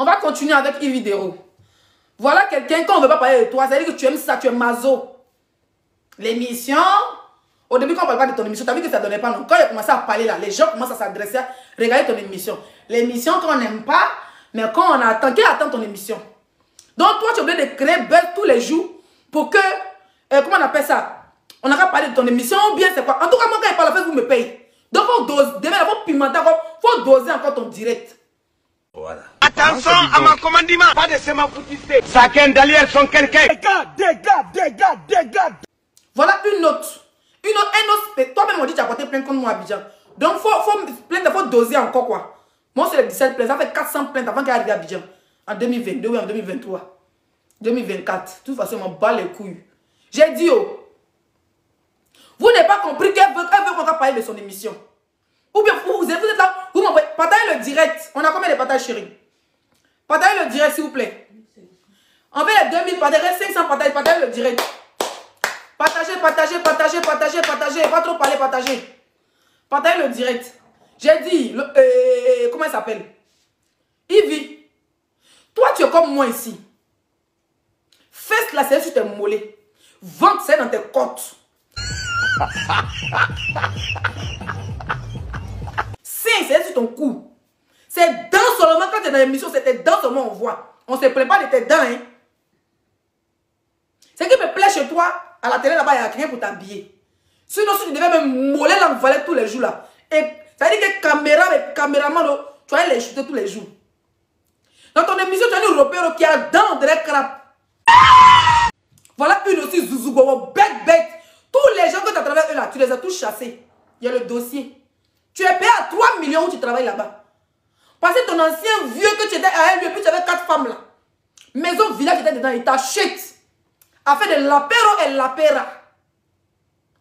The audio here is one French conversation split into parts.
On va continuer avec une vidéo. Voilà quelqu'un, quand on ne veut pas parler de toi, ça veut dire que tu aimes ça, tu es maso. L'émission, au début, quand on ne parle pas de ton émission, tu as vu que ça ne donnait pas non. Quand il a commencé à parler là, les gens commencent à s'adresser à regarder ton émission. L'émission qu'on n'aime pas, mais quand on attend, qui attend ton émission? Donc toi, tu es obligé de créer buzz tous les jours pour que, comment on appelle ça? On n'a qu'à parler de ton émission ou bien c'est quoi? En tout cas, moi, quand il parle, vous me payez. Donc, il faut doser, demain, il faut pimenter encore, il faut doser encore ton direct. Voilà. Attention à mon commandement, pas de sémafoutiste. Chacun derrière son quelqu'un. Dégage. Voilà une autre. Un autre. Toi-même, on dit que tu as porté plainte contre moi à Abidjan. Donc, il faut doser encore quoi. Moi, c'est les 17 plaintes. Ça fait 400 plaintes avant qu'elle arrive à Abidjan. En 2022 ou en 2023. 2024. De toute façon, on m'en bat les couilles. J'ai dit, oh. Vous n'avez pas compris qu'elle veut qu'on va parler de son émission. Ou bien vous êtes là, vous m'envoyez. Partagez le direct. On a combien de partages, chérie? Partagez le direct, s'il vous plaît. En fait, les 2000, partagez 500 partages, partagez le direct. Partagez. Pas trop parler, partagez. Partagez le direct. J'ai dit, comment il s'appelle? Ivy. Toi, tu es comme moi ici. Fesse la selle sur tes mollets. Vente c'est dans tes côtes. C'est sur ton cou. C'est dents seulement quand tu es dans l'émission, c'est tes dents seulement on voit. On se plaint pas de tes dents. Hein. Ce qui me plaît chez toi, à la télé là-bas, il n'y a rien pour t'habiller. Sinon, si tu devais me moller l'envoler tous les jours là. Et ça veut dire que caméraman, tu vas les shooter tous les jours. Dans ton émission, tu as une repère qui a dents de crap. Voilà une aussi Zouzougo, bête. Tous les gens que tu as travaillé là, tu les as tous chassés. Il y a le dossier. Tu es payé à 3 millions où tu travailles là-bas. Parce que ton ancien vieux que tu étais à un lieu, puis tu avais 4 femmes là. Maison, village, tu étais dedans, il t'a shit. A fait de l'apéro et l'apéra.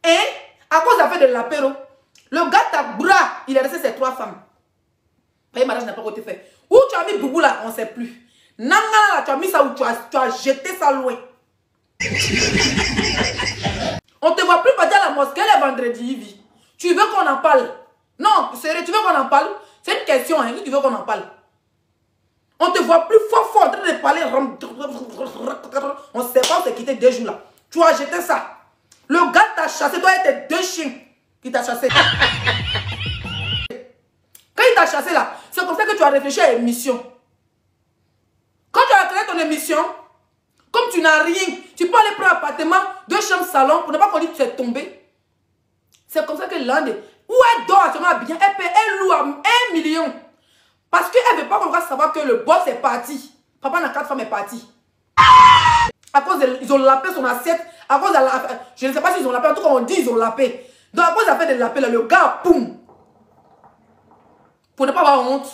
Et à cause de fait de l'apéro, le gars t'a bras, il est resté ses 3 femmes. Le mariage n'a pas été fait. Où tu as mis Boubou là, on ne sait plus. Nangala là, tu as mis ça où tu as jeté ça loin. On ne te voit plus partir à la mosquée le vendredi, Ivy. Tu veux qu'on en parle? Non, sérieux, tu veux qu'on en parle? C'est une question, hein, tu veux qu'on en parle? On te voit plus fort en train de parler. On ne sait pas, on s'est quitté 2 jours là. Tu as jeté ça. Le gars t'a chassé, toi et tes 2 chiens qui t'a chassé. Quand il t'a chassé là, c'est comme ça que tu as réfléchi à l'émission. Quand tu as créé ton émission, comme tu n'as rien, tu peux aller prendre un appartement, 2 chambres salon, pour ne pas qu'on dise que tu es tombé. C'est comme ça que l'un des... Où elle dort actuellement bien, elle loue à 1 million. Parce qu'elle ne veut pas qu'on va savoir que le boss est parti. Papa n'a 4 femmes est parti. À cause de... Ils ont lapé son assiette. À cause de la... Je ne sais pas s'ils ont lapé. En tout cas, on dit ils ont lapé. Donc, à cause de la fait de lapé, là, le gars, poum. Pour ne pas avoir honte,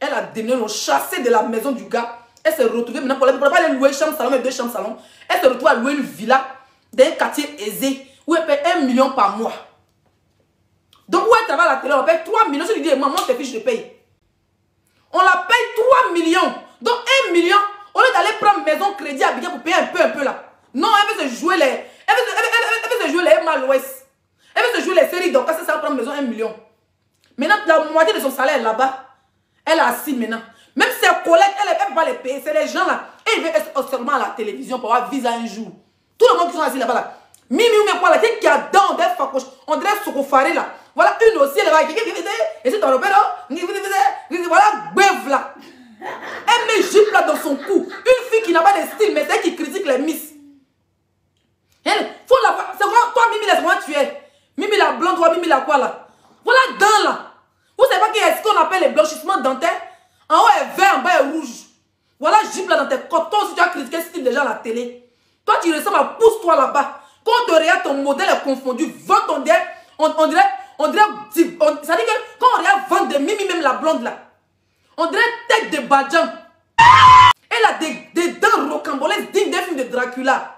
elle a démené, chassé de la maison du gars. Elle s'est retrouvée maintenant pour ne pas aller louer chambre salon, mais 2 chambres salon. Elle se retrouve à louer une villa d'un quartier aisé où elle paie 1 million par mois. Donc, où elle travaille à la télé, on paye 3 millions. Si tu dis, maman, tes fiches, je paye. On la paye 3 millions. Donc, 1 million, au lieu d'aller prendre maison crédit à Abidjan pour payer un peu là. Non, elle veut se jouer les... Elle veut se jouer les Mal Ouest. Elle veut se jouer les séries. Donc, quand ça prend maison 1 million. Maintenant, la moitié de son salaire là-bas, elle a assis maintenant. Même ses collègues, elle va les payer. C'est les gens là. Et ils veulent être seulement à la télévision pour avoir visa un jour. Tout le monde qui sont assis là-bas là. Mimi ou mais quoi là, qui a dans des facoches. On dirait Sokofaré là. Voilà une aussi, elle va. Et c'est ton repère. Voilà, bœuf là. Elle met jupe là dans son cou. Une fille qui n'a pas de style, mais c'est qui critique les miss. Elle, faut la voir. C'est quoi, toi, Mimi, laisse-moi tu es. Mimi la blonde, toi, Mimi la quoi là. Voilà, dents là. Vous savez pas qu'est-ce qu'on appelle les blanchissements dentaires? En haut est vert, en bas est rouge. Voilà, jupe là dans tes côtes. Toi aussi, tu as critiqué ce style de gens à la télé. Toi, tu ressembles à pousse-toi là-bas. Quand on te regarde, ton modèle est confondu. Vends ton dirait. On dirait. Ça dit que quand on regarde vendre de Mimi, même la blonde là. On dirait tête de Badjan. Elle a des dents rocambolesques dignes des films de Dracula.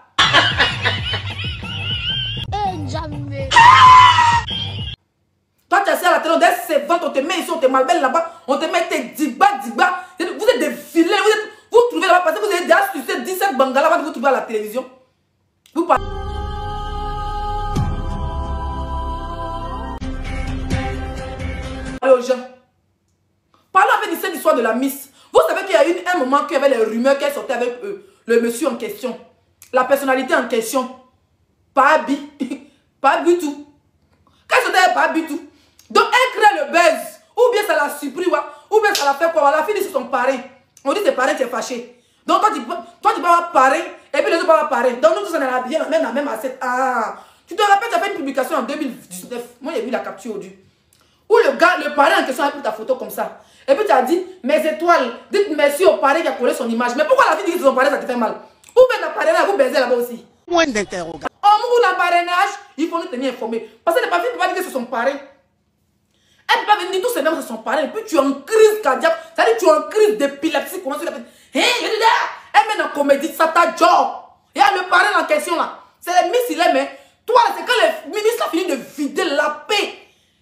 Jamais. Toi, tu es assis à la télé, on dirait c'est vente, on te met ici, on te malbelle là-bas, on te met tes digba. Vous êtes des filets, vous trouvez là-bas parce que vous avez déjà sucé 17 bangalas avant de vous trouver à la télévision. Vous parlez. Aux gens. Parlons avec cette histoire de la Miss. Vous savez qu'il y a un moment qu'il y avait les rumeurs qu'elle sortait avec le monsieur en question. La personnalité en question. Pas habillé. Pas du tout. Quand elle sortait, pas du tout. Donc, elle crée le buzz. Ou bien ça l'a surpris, ou bien ça l'a fait quoi. La fille dit c'est son parrain. On dit c'est parrain, tu es fâché. Donc, toi, tu peux avoir parrain, et puis les autres peuvent avoir parrain. Donc, nous tous, on est habillés la même assiette. Ah, tu te rappelles, tu as fait une publication en 2019. Moi, j'ai vu la capture audio. Où le gars, le parrain en question a pris ta photo comme ça. Et puis tu as dit, mes étoiles, dites merci au parrain qui a collé son image. Mais pourquoi la fille dit que c'est son parrain, ça te fait mal? Ou bien la parrainage, vous baisez là-bas aussi. Point d'interrogation. En mouvement d'un parrainage, il faut nous tenir informés. Parce que la fille ne peut pas dire que c'est son parrain. Elle ne peut pas venir tous ces mêmes, c'est son parrain. Et puis tu es en crise cardiaque. C'est-à-dire que tu es en crise d'épilepsie. Comment tu l'appelles? Elle mène en comédie, ça t'a job. Il y a le parrain en question là. C'est les miss, il est, mais toi, c'est quand les ministres ont fini de vider la paix.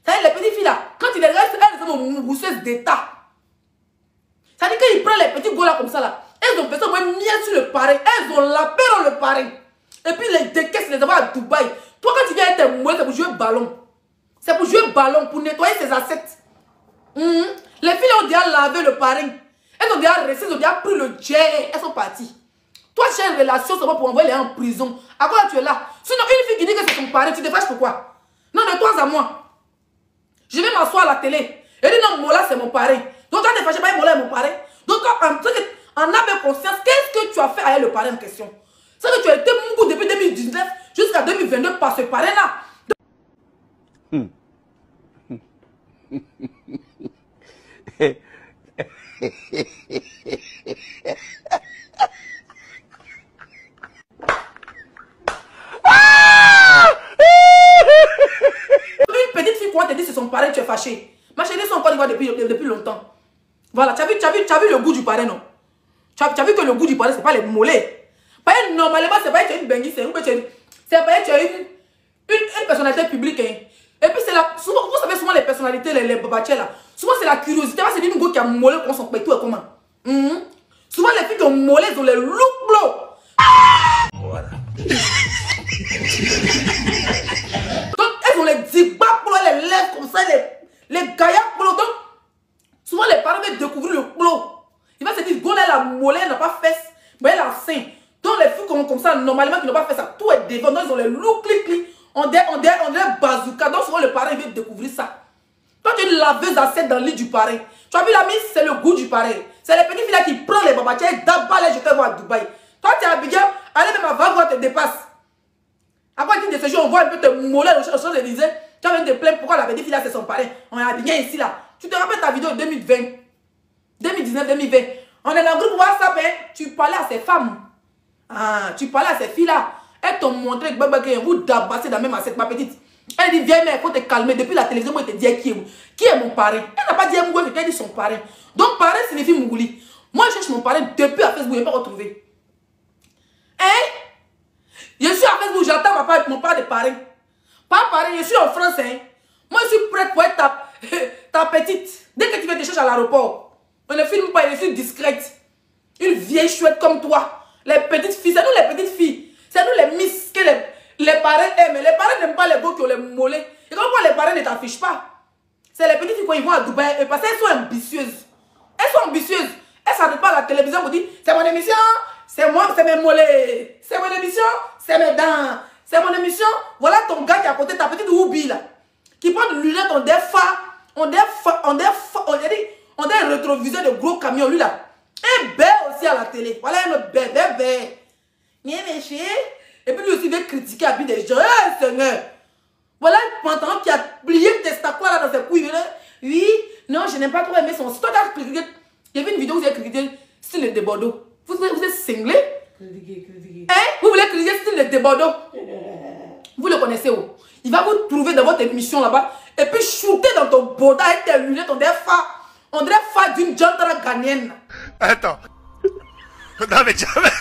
C'est-à-dire les petites filles là, quand ils les restent, elles sont mousseuses d'état. C'est-à-dire qu'ils prennent les petits gars là comme ça là. Elles ont fait ça, miel sur le parrain. Elles ont la paix dans le parrain. Et puis les décaissent, les avoir à Dubaï. Toi, quand tu viens être mouillé, c'est pour jouer ballon. C'est pour jouer ballon, pour nettoyer ses assets. Les filles ont déjà lavé le parrain. Elles ont déjà resté, elles ont déjà pris le jet. Elles sont parties. Toi, tu as une relation seulement pour envoyer les gens en prison. À quoi tu es là? Sinon, une fille qui dit que c'est ton parrain, tu te fâches pourquoi? Non, de toi à moi. Je vais m'asseoir à la télé. Et dit non, Mola, c'est mon parrain. Donc, quand tu ne fâches pas, Mola est mon parrain. Donc, en âme et conscience, qu'est-ce que tu as fait avec le parrain en question? C'est que tu as été mougou depuis 2019 jusqu'à 2022 par ce parrain-là. Une petite fille, quand tu dit c'est son parrain, tu es fâché. Ma chérie, ils sont encore depuis longtemps. Voilà, tu as vu le goût du parrain, non? Tu as vu que le goût du parrain, ce n'est pas les mollets. Normalement, c'est pas que tu as une bengue, c'est pas que tu as une personnalité publique. Hein. Et puis, c'est la. Souvent, vous savez, souvent les personnalités, les babatiers là, souvent c'est la curiosité. C'est une go qui a mollé pour son pétou et comment. Souvent, les filles qui ont mollé, ils ont les look blow. Voilà. Donc, elles ont les dibas pour les lèvres comme ça, les gaillacs pour donc, souvent, les parents veulent découvrir le blow. Il va se dire, go là, la mollée, elle n'a pas fesse, mais elle a faim. Donc, les filles comme ça, normalement, qui n'ont pas fait ça, tout est devant. Donc, ils ont les loups, clic. On dirait bazooka. Donc, souvent, le parrain veut découvrir ça. Toi, tu es une laveuse à dans le lit du parrain. Tu as vu la mise, c'est le goût du parrain. C'est les petites filles là qui prennent les babatiers et d'abord les jeter à Dubaï. Toi, tu es habillé, allez même à Vago, te dépasse. Après, de ce jour, on voit un peu te moller au Champs-Élysées. Tu as même te plaindre pourquoi la petite fille là, c'est son parrain. On est habillé ici là. Tu te rappelles ta vidéo de 2020, 2019, 2020. On est dans le groupe WhatsApp, hein? Tu parlais à ces femmes. Ah, tu parlais à ces filles-là. Elles t'ont montré que vous d'abassez dans la même assiette, ma petite. Elle dit, viens, mais il faut te calmer. Depuis la télévision, moi, elle te dit qui est mon parrain. Elle n'a pas dit Mougouli, elle dit son parrain. Donc, parrain signifie Mougouli. Moi, je cherche mon parrain depuis à Facebook, je n'ai pas retrouvé. Hein? Je suis à Facebook, j'attends mon père de parrain. Pas parrain, je suis en France, hein. Moi, je suis prête pour être ta petite. Dès que tu viens te chercher à l'aéroport, on ne filme pas, je suis discrète. Une vieille chouette comme toi. Les petites filles, c'est nous les petites filles. C'est nous les miss que les parents aiment. Les parents n'aiment pas les beaux qui ont les mollets. Et pourquoi les parents ne t'affichent pas? C'est les petites filles quand ils vont à Dubaï. Parce qu'elles sont ambitieuses. Elles sont ambitieuses. Elles ne s'arrêtent pas à la télévision pour dire c'est mon émission, c'est moi, c'est mes mollets. C'est mon émission, c'est mes dents. C'est mon émission. Voilà ton gars qui est à côté, ta petite Oubi là. Qui prend des lunettes, on dirait un rétroviseur de gros camions, lui là. Et bé aussi à la télé. Voilà un autre bé. Et puis lui aussi veut critiquer à des gens. Eh, Seigneur. Voilà un pantalon qui a plié le testacula là dans ses couilles. Oui, non, je n'aime pas trop aimer son. Si toi t'as critiqué, il y avait une vidéo où vous avez critiqué style de Bordeaux. Vous êtes cinglé? Hein? Vous voulez critiquer style de Bordeaux? Vous le connaissez où? Il va vous trouver dans votre émission là-bas. Et puis shooter dans ton boda avec tes lunettes. On dirait fa d'une jantra ghanéenne. Attends. Non mais jamais.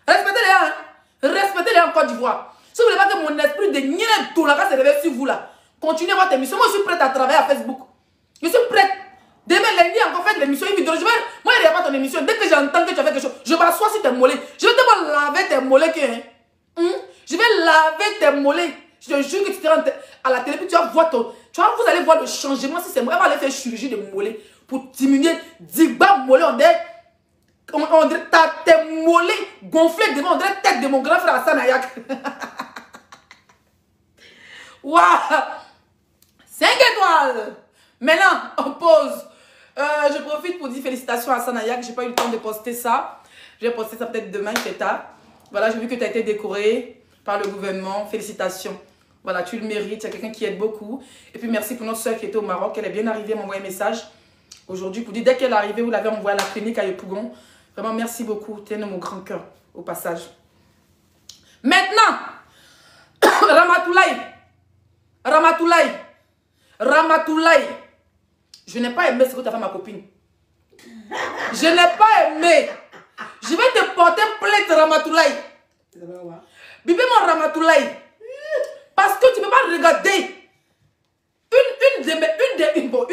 Respectez-les, hein. Respectez-les en Côte d'Ivoire. Si vous voulez pas que mon esprit de Niel Toulaka se réveille sur vous là, continuez votre émission. Moi, je suis prête à travailler à Facebook. Je suis prête. Demain lundi, encore faire l'émission, une vidéo. Moi, il n'y a pas ton émission. Dès que j'entends que tu as fait quelque chose, je m'assois sur tes mollets. Je vais te laver tes mollets. Je vais laver tes mollets. Je te jure que tu seras à la télé, puis tu vas voir Tu vois, vous allez voir le changement si c'est moi. Elle va aller faire chirurgie de mollets pour diminuer. Digba mollet, on dirait tes mollets gonflés devant, on dirait tête de mon grand frère Hassan Ayak. Waouh! 5 étoiles! Maintenant, on pose. Je profite pour dire félicitations à Hassan Ayak. Je n'ai pas eu le temps de poster ça. Je vais poster ça peut-être demain, c'est tard. Voilà, j'ai vu que tu as été décoré par le gouvernement. Félicitations. Voilà, tu le mérites. Il y a quelqu'un qui aide beaucoup. Et puis merci pour notre soeur qui était au Maroc. Elle est bien arrivée, elle m'a envoyé un message aujourd'hui pour dire dès qu'elle est arrivée, vous l'avez envoyée à la clinique à Yopougon. Vraiment, merci beaucoup. Tu es de mon grand cœur au passage. Maintenant, Ramatoulaye. Je n'ai pas aimé ce que tu as fait à ma copine. Je n'ai pas aimé. Je vais te porter plainte, Ramatoulaye. Bibé mon Ramatoulaye. Parce que tu ne peux pas regarder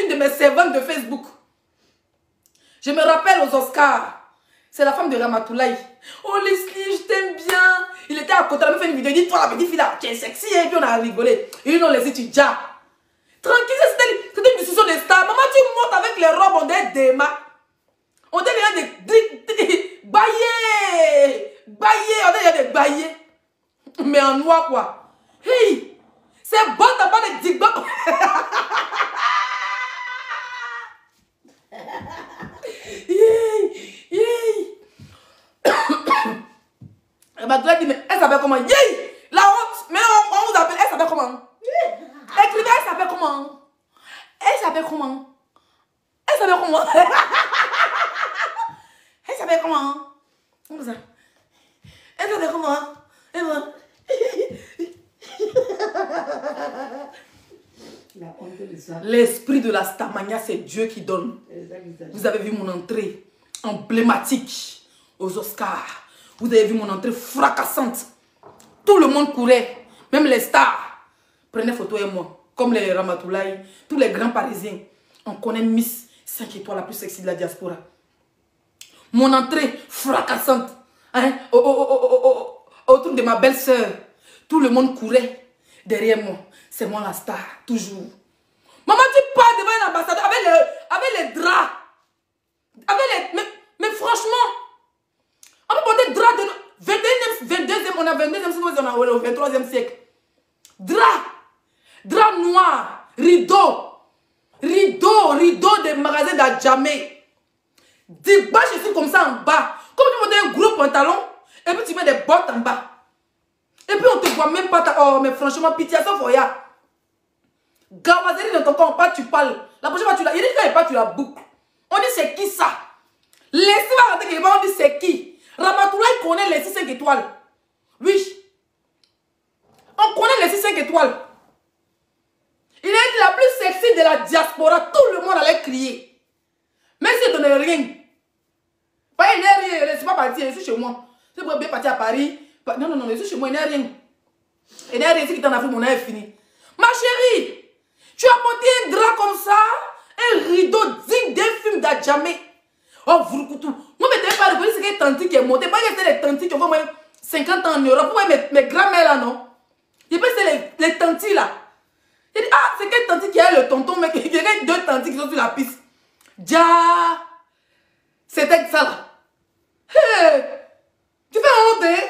une de mes servantes de Facebook. Je me rappelle aux Oscars. C'est la femme de Ramatoulaye. Oh Leslie, je t'aime bien. Il était à côté, elle m'a fait une vidéo. Il dit, toi la petite fille là, tu es sexy. Et puis on a rigolé. Et ils l'ont laissé, tu déjà. Tranquille, c'était une discussion de stars. Maman, tu montes avec les robes, on est des ma. On est des baillés. On est des baillés. Mais en noir quoi. Hey, c'est bon, t'as pas de digba. Elle dit, mais elle s'appelle comment? Yay! La honte! Mais on vous appelle, elle s'appelle comment? Écrivez, elle s'appelle comment? Elle s'appelle comment? Elle s'appelle comment? Elle s'appelle comment? Comment ça? Elle s'appelle comment? L'esprit de la Starmania, c'est Dieu qui donne. Vous avez vu mon entrée emblématique aux Oscars. Vous avez vu mon entrée fracassante. Tout le monde courait. Même les stars prenaient photo et moi. Comme les Ramatoulaye, tous les grands parisiens. On connaît Miss 5 étoiles la plus sexy de la diaspora. Mon entrée fracassante. Hein? Autour de ma belle-sœur. Tout le monde courait derrière moi. C'est moi la star, toujours. Maman, tu pars devant un ambassadeur avec les draps. Mais franchement, on peut porter draps de 22e, on a 22e siècle, on a au 23e siècle. Drap noir, rideau des magasins d'Adjamé. Des bas, je suis comme ça en bas. Comme tu portes un gros pantalon, et puis tu mets des bottes en bas. Et puis on te voit même pas. Oh, mais franchement, pitié, ça foya. Gavazeri dans ton corps, pas tu parles. La prochaine fois, tu la. Il dit quand il parle, tu la boucles. On dit c'est qui ça? Laissez-moi rentrer quelque part, on dit c'est qui? Ramatoulaye connaît les 5 étoiles. Oui. On connaît les 5 étoiles. Il est la plus sexy de la diaspora. Tout le monde allait crier. Mais s'il ne donnait rien. Pas il n'est rien. Je ne suis pas parti. Je suis chez moi. Je suis bien parti à Paris. Non, je suis chez moi. Il n'est rien. Il n'est rien. C'est qui t'en a fait. Mon œil est fini. Ma chérie, tu as porté un drap comme ça. Un rideau digne d'un film d'Adjamé. Oh, Vroukoutou. Moi, je ne t'ai pas reconnu ce que tante qui est montée. Pas que c'est les tantis qui ont fait 50 ans en Europe. Vous voyez mes grands-mères là, non? Je pense que c'est les tantis là. Il dit, ah, c'est quel tanti qui a le tonton, mais il y a 2 tantis qui sont sur la piste. Dia, c'était ça là. Hey, tu fais honte, hein?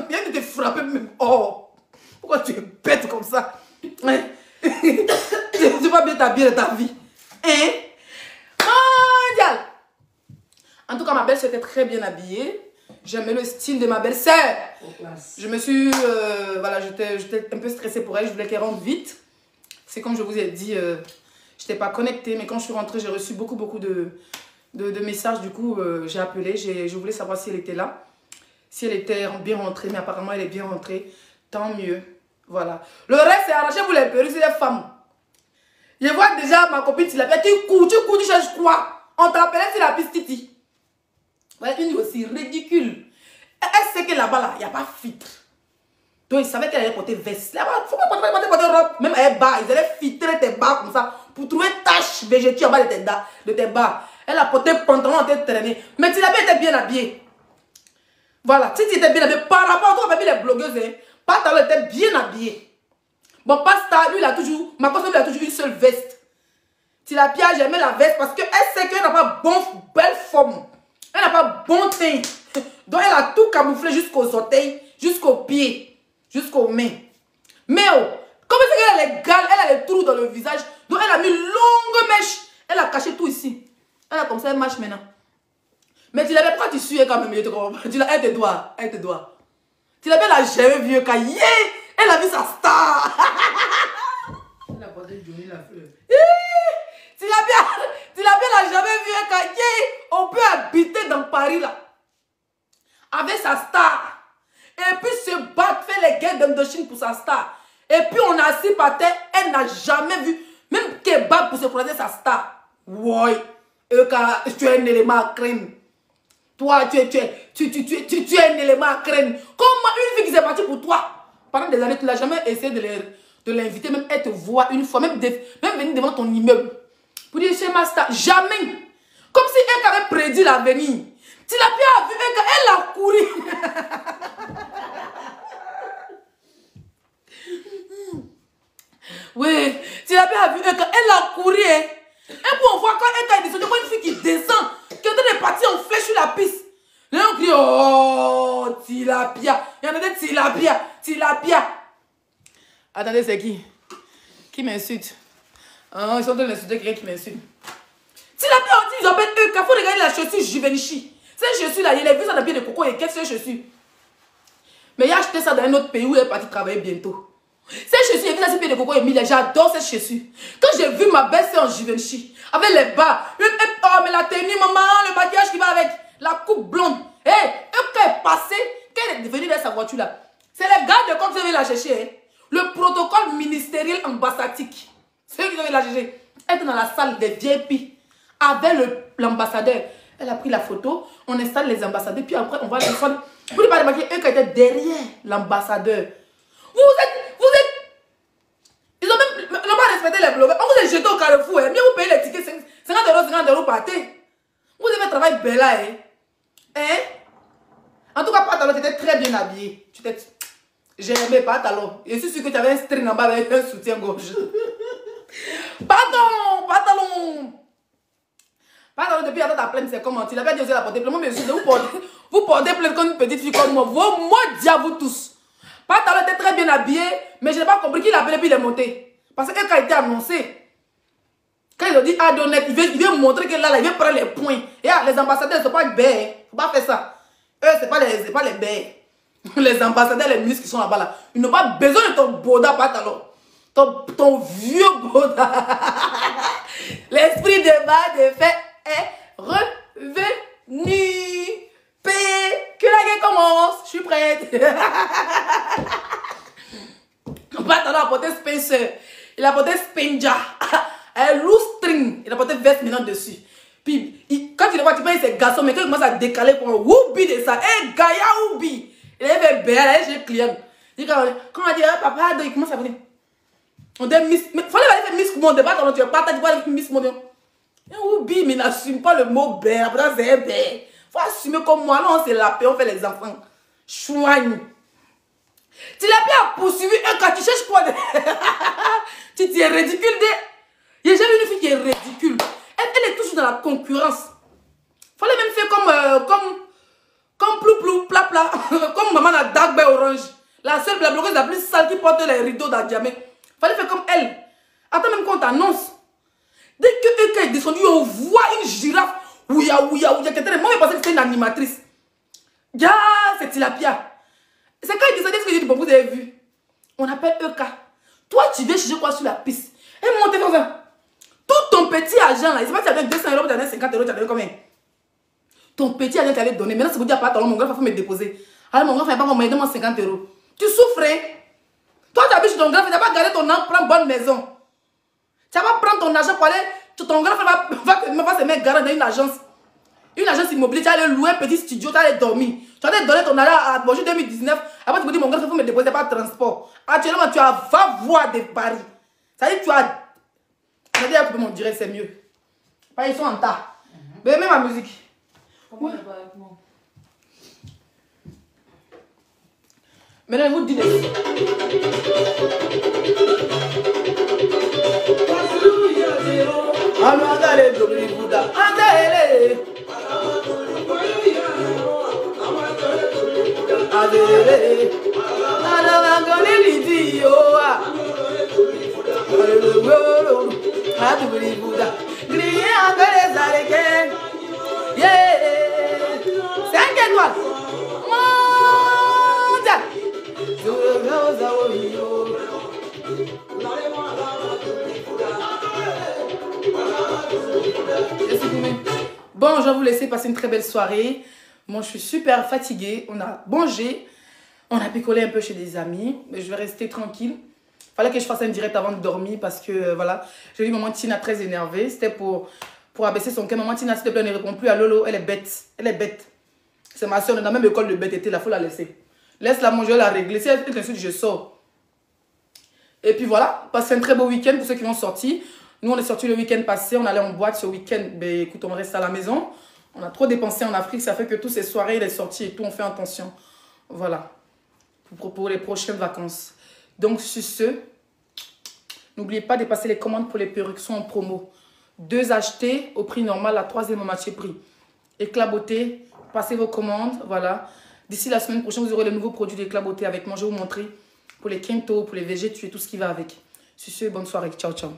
Viens de te frapper même. Oh, pourquoi tu es bête comme ça? Hein? Tu vas bien t'habiller de ta vie. Hein? Mondial. En tout cas, ma belle-sœur était très bien habillée. J'aimais le style de ma belle-sœur. Je me suis, voilà, j'étais un peu stressée pour elle. Je voulais qu'elle rentre vite. C'est comme je vous ai dit, je n'étais pas connectée, mais quand je suis rentrée, j'ai reçu beaucoup de messages. Du coup, j'ai appelé, je voulais savoir si elle était là, si elle était bien rentrée, mais apparemment, elle est bien rentrée. Tant mieux. Voilà. Le reste, c'est arraché pour les perruques, c'est les femmes. Je vois déjà ma copine, tu l'appelles, tu cours, tu cherches quoi? On t'appelait sur la piste Titi. Ouais, une aussi ridicule. Elle sait que là-bas, là, il n'y a pas filtre. Donc, ils savaient qu'elle allait porter veste. Là-bas, il ne faut pas porter robe. Même elle bas, ils allaient filtrer tes bas comme ça pour trouver tache végétale en bas de tes bas. Elle a porté pantalon en tête traînée. Mais tu l'avais été bien habillée. Voilà, si tu étais bien habillée, par rapport à toi, les blogueuses, hein, pantalon était bien habillé. Bon, Pasta, lui, il a toujours, ma cause, lui, il a toujours une seule veste. Tilapia, j'aimais la veste parce qu'elle sait qu'elle n'a pas belle forme. Elle n'a pas bon teint. Donc, elle a tout camouflé jusqu'aux orteils, jusqu'aux pieds, jusqu'aux mains. Mais, oh, comme c'est qu'elle a les gales, elle a les trous dans le visage. Donc, elle a mis longue mèche. Elle a caché tout ici. Elle a comme ça, elle marche maintenant. Mais tu l'avais pas, tu suis quand même. Elle te doit. Elle te doit. Tu l'avais la jamais vu quand elle a vu sa star. Elle a porté Johnny la fleur. Tu l'as jamais vu quand on peut habiter dans Paris là. Avec sa star. Et puis se battre, faire les guerres d'Indochine pour sa star. Et puis on a assis par terre, elle n'a jamais vu. Même kebab pour se croiser sa star. Ouais. Tu es un élément à craindre. Toi, tu es un élément à craindre. Comment une fille qui s'est partie pour toi pendant des années, tu n'as jamais essayé de l'inviter, même elle te voit une fois, même venir devant ton immeuble. Pour dire chez ma star, jamais. Comme si elle avait prédit l'avenir. Tu l'as bien vu, elle a couru. Oui, tu l'as bien vu, elle a couru. Et puis on voit quand elle est descendue, une fille qui descend, qui est en train de partir en flèche sur la piste. Là on crie, oh, tilapia. Il y en a des tilapia. Attendez, c'est qui? Qui m'insulte? Oh, ils sont en train d'insulter quelqu'un qui m'insulte. Tilapia, on dit, ils appellent eux, il faut regarder la chaussure Givenchy. Cette chaussure-là, il a vu ça dans pied de coco et qu'est-ce que c'est chaussure? Mais il a acheté ça dans un autre pays où il est parti travailler bientôt. Cette chaussure, il a vu ça sur pied de coco et Mille. J'adore cette chaussure. Quand j'ai vu ma belle-sœur en Givenchy, avec les bas, oh, mais la tenue, maman, le maquillage qui va avec, la coupe blonde. Et quand elle est passée, quand elle est venue dans sa voiture là, c'est les gars de compte qui veulent la chercher. Hein. Le protocole ministériel ambassadrique. C'est eux qui veulent la chercher. Elle était dans la salle des VIP avec l'ambassadeur. Elle a pris la photo, on installe les ambassadeurs, puis après on va les prendre. Vous ne parlez pas eux qui étaient derrière l'ambassadeur. Vous êtes. Ils n'ont pas respecté les blogueurs. On vous a jeté au carrefour. Hein. Mieux vous payez les tickets 50 € par thé. Vous devez travailler belle là. Hein? En tout cas, Pantalon, tu étais très bien habillé. J'ai aimé Pantalon. Je suis sûr que tu avais un string en bas avec un soutien-gorge. Pantalon. Pantalon, depuis ta plainte, c'est comment? Tu l'avais dit aussi la portée plainte. Moi, monsieur, vous portez plainte comme une petite fille comme moi. Vos maudits à vous tous. Pantalon était très bien habillé, mais je n'ai pas compris qu'il appelait puis il est monté. Parce que quand il était annoncé, quand ils ont dit Adonet, il veut montrer que là, il veut prendre les points. Et les ambassadeurs ne sont pas bêtes. Il ne faut pas faire ça. Eux, ce n'est pas les bêtes. Les ambassadeurs, les ministres qui sont là-bas, là, ils n'ont pas besoin de ton boda Pantalon. Ton vieux boda. L'esprit de bas de fait est revenu. Que la guerre commence. Je suis prête. Pantalon a porté Spencer. Il a porté Spenja. Un loose string. Il a porté veste maintenant dessus. Puis, quand tu le vois, tu penses que c'est garçon, mais quand il commence à décaler pour un woubi de ça. Eh, Gaïa woubi. Il est fait belle, il est chez le client. Quand on dit, papa, il commence à venir. On dit, Miss. Mais il fallait aller faire Miss Monde. Tu ne pas avec Miss Monde. Woubi, mais n'assume pas le mot belle. Après, c'est un belle. Il faut assumer comme moi. Non, c'est la paix, on fait les enfants. Chouigne. Tu l'as bien poursuivi et quand tu cherches quoi de... tu es ridicule. Il n'y a jamais une fille qui est ridicule. Elle est toujours dans la concurrence. Il fallait même faire comme plou pla pla. Comme maman la dark bay orange. La seule blogueuse la plus sale qui porte les rideaux d'Adjamé. Il fallait faire comme elle. Attends même qu'on t'annonce. Dès que elle est descendue, on voit une girafe. Ouya. Moi, je pensais que c'était une animatrice. Ya, c'est Tilapia. C'est quand il descendait ce que j'ai dit, bon, vous avez vu. On appelle EK. Toi, tu viens chercher quoi sur la piste? Et monter comme ça. Tout ton petit argent là, il ne sait pas si tu as donné 200 €, tu as donné 50 €, tu as donné combien? Ton petit argent, tu allais donner. Maintenant, si vous dites pas, mon grand, il faut me déposer. Alors, mon grand, il ne fait pas me donner 50 €. Tu souffres. Toi, tu habites chez ton grand, tu n'as pas gardé ton argent pour une bonne maison. Tu vas pas prendre ton argent pour aller. Ton grand va se mettre garant dans une agence. Une agence immobilière, tu vas aller louer un petit studio, tu vas aller dormir. Tu vas aller donner ton argent à Bonjour 2019. Après, tu me dis, mon grand, il faut me déposer par transport. Actuellement, tu as 20 voies de Paris. Ça veut dire que tu as. Je vais dire, mon direct, c'est mieux. Ils sont en tas. Mais même ma musique. Comment ouais. Maintenant, je vous dis des... C'est un étoile. Bon, je vais vous laisser passer une très belle soirée. Moi, je suis super fatiguée. On a mangé. On a picolé un peu chez des amis. Mais je vais rester tranquille. Fallait que je fasse un direct avant de dormir parce que, voilà, j'ai vu maman Tina très énervée. C'était pour abaisser son cœur. Maman Tina, s'il te plaît, ne répond plus à Lolo. Elle est bête. Elle est bête. C'est ma soeur. Dans la même école de bête était là. Il faut la laisser. Laisse-la manger, la régler. Si elle t'insulte, je sors. Et puis voilà. Passez un très beau week-end pour ceux qui vont sortir. Nous, on est sortis le week-end passé. On allait en boîte ce week-end. Ben, écoute, on reste à la maison. On a trop dépensé en Afrique. Ça fait que toutes ces soirées, les sorties et tout, on fait attention. Voilà. Pour les prochaines vacances. Donc, sur ce, n'oubliez pas de passer les commandes pour les perruques sont en promo. 2 achetés au prix normal, la 3e au marché prix. Éclat beauté, passez vos commandes, voilà. D'ici la semaine prochaine, vous aurez le nouveau produit d'Éclat beauté avec moi. Je vais vous montrer pour les quintos, pour les végétaux et tout ce qui va avec. Sur ce, bonne soirée. Ciao, ciao.